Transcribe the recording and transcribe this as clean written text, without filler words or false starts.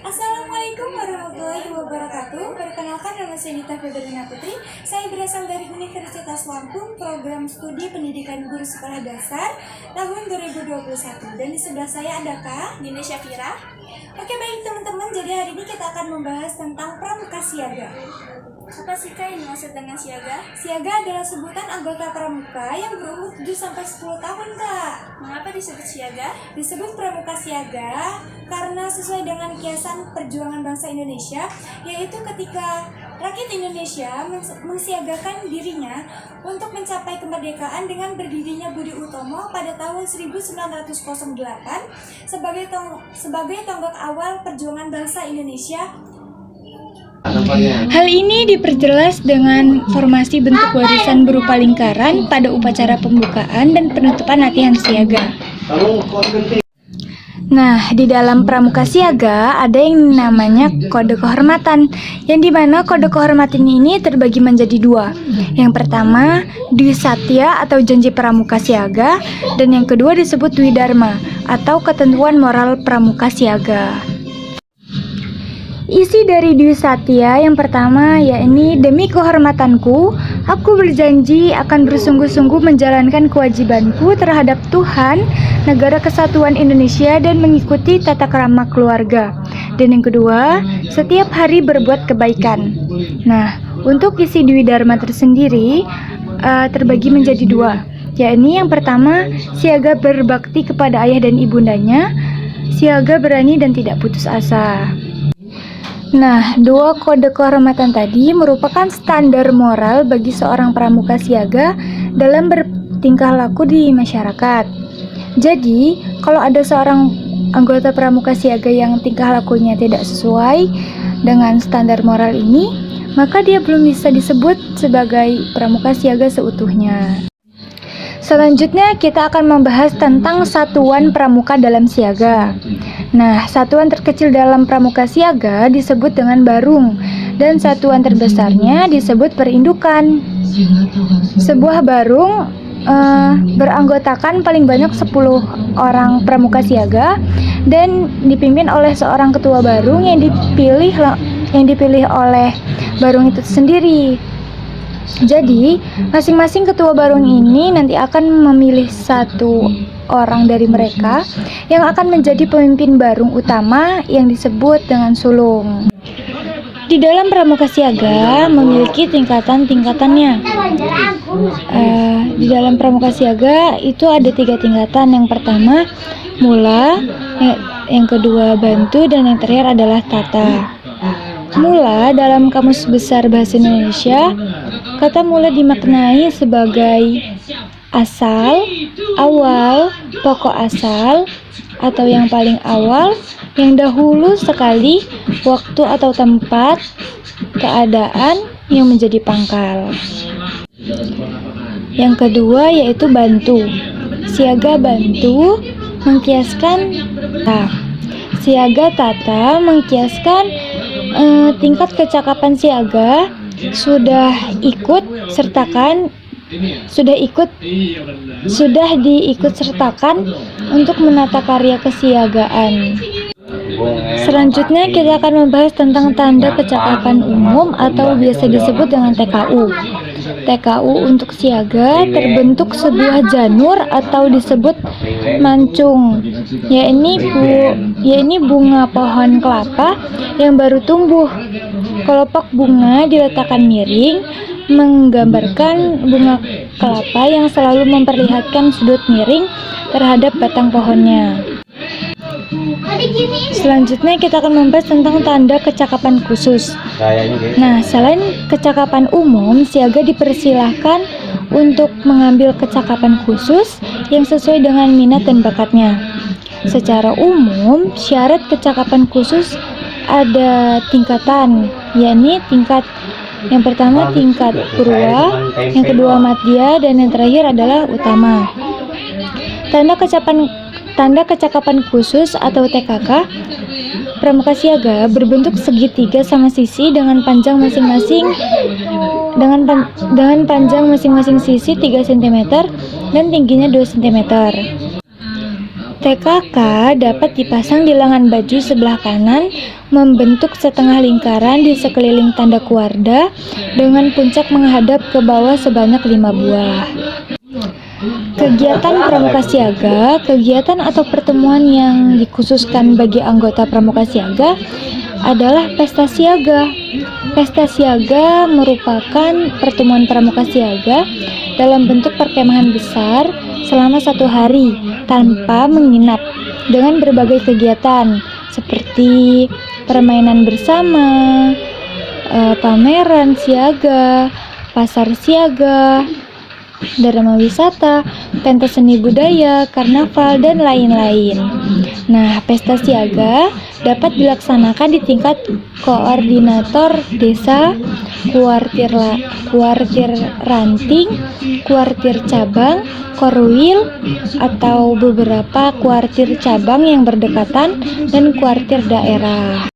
Assalamualaikum warahmatullahi wabarakatuh. Perkenalkan, nama saya Nita Federina Putri. Saya berasal dari Universitas Lampung, program studi pendidikan guru sekolah dasar tahun 2021. Dan di sebelah saya ada Kak Nina Syafira. Oke, baik teman-teman, jadi hari ini kita akan membahas tentang pramuka siaga. Apa sih Kak yang dimaksud dengan siaga? Siaga adalah sebutan anggota pramuka yang berumur 7-10 tahun, Kak. Mengapa disebut siaga? Disebut pramuka siaga karena sesuai dengan kiasan perjuangan bangsa Indonesia, yaitu ketika rakyat Indonesia mensiagakan dirinya untuk mencapai kemerdekaan dengan berdirinya Budi Utomo pada tahun 1908 sebagai tonggak awal perjuangan bangsa Indonesia. Hal ini diperjelas dengan formasi bentuk barisan berupa lingkaran pada upacara pembukaan dan penutupan latihan siaga. Nah, di dalam pramuka siaga ada yang namanya kode kehormatan, yang dimana kode kehormatan ini terbagi menjadi dua. Yang pertama, Dwi Satya atau janji pramuka siaga, dan yang kedua disebut Dwi Dharma atau ketentuan moral pramuka siaga. Isi dari Dwi Satya yang pertama yakni, demi kehormatanku, aku berjanji akan bersungguh-sungguh menjalankan kewajibanku terhadap Tuhan, Negara Kesatuan Indonesia, dan mengikuti tata krama keluarga. Dan yang kedua, setiap hari berbuat kebaikan. Nah, untuk isi Dwi Dharma tersendiri terbagi menjadi dua, yakni yang pertama, siaga berbakti kepada ayah dan ibundanya, siaga berani dan tidak putus asa. Nah, dua kode kehormatan tadi merupakan standar moral bagi seorang pramuka siaga dalam bertingkah laku di masyarakat. Jadi, kalau ada seorang anggota pramuka siaga yang tingkah lakunya tidak sesuai dengan standar moral ini, maka dia belum bisa disebut sebagai pramuka siaga seutuhnya. Selanjutnya kita akan membahas tentang satuan pramuka dalam siaga. Nah, satuan terkecil dalam pramuka siaga disebut dengan barung, dan satuan terbesarnya disebut perindukan. Sebuah barung beranggotakan paling banyak 10 orang pramuka siaga dan dipimpin oleh seorang ketua barung yang dipilih oleh barung itu sendiri. Jadi, masing-masing ketua barung ini nanti akan memilih satu orang dari mereka yang akan menjadi pemimpin barung utama yang disebut dengan sulung. Di dalam pramuka siaga memiliki tingkatan-tingkatannya. Di dalam pramuka siaga itu ada 3 tingkatan. Yang pertama, mula, yang kedua bantu, dan yang terakhir adalah tata. Mula dalam Kamus Besar Bahasa Indonesia, kata mula dimaknai sebagai asal, awal, pokok asal, atau yang paling awal, yang dahulu sekali, waktu atau tempat, keadaan yang menjadi pangkal. Yang kedua yaitu bantu. Siaga bantu mengkiaskan tata. Siaga tata mengkiaskan tingkat kecakapan siaga sudah diikut sertakan untuk menata karya kesiagaan. Selanjutnya kita akan membahas tentang tanda kecakapan umum atau biasa disebut dengan TKU. TKU untuk siaga terbentuk sebuah janur atau disebut mancung, yakni bunga pohon kelapa yang baru tumbuh. Kelopak bunga diletakkan miring, menggambarkan bunga kelapa yang selalu memperlihatkan sudut miring terhadap batang pohonnya. Selanjutnya kita akan membahas tentang tanda kecakapan khusus. Nah, selain kecakapan umum, siaga dipersilahkan untuk mengambil kecakapan khusus yang sesuai dengan minat dan bakatnya. Secara umum, syarat kecakapan khusus ada tingkatan, yakni tingkat yang pertama tingkat purwa, yang kedua madya, dan yang terakhir adalah utama. Tanda kecakapan khusus atau TKK pramuka siaga berbentuk segitiga sama sisi dengan panjang masing-masing sisi 3 cm dan tingginya 2 cm. TKK dapat dipasang di lengan baju sebelah kanan, membentuk setengah lingkaran di sekeliling tanda keluarga dengan puncak menghadap ke bawah sebanyak 5 buah. Kegiatan Pramuka Siaga, kegiatan atau pertemuan yang dikhususkan bagi anggota Pramuka Siaga adalah Pesta Siaga. Pesta Siaga merupakan pertemuan Pramuka Siaga dalam bentuk perkemahan besar selama 1 hari tanpa menginap dengan berbagai kegiatan seperti permainan bersama, pameran siaga, pasar siaga, drama wisata, pentas seni budaya, karnaval, dan lain-lain. Nah, pesta siaga dapat dilaksanakan di tingkat koordinator desa, kuartir ranting, kuartir cabang, korwil, atau beberapa kuartir cabang yang berdekatan, dan kuartir daerah.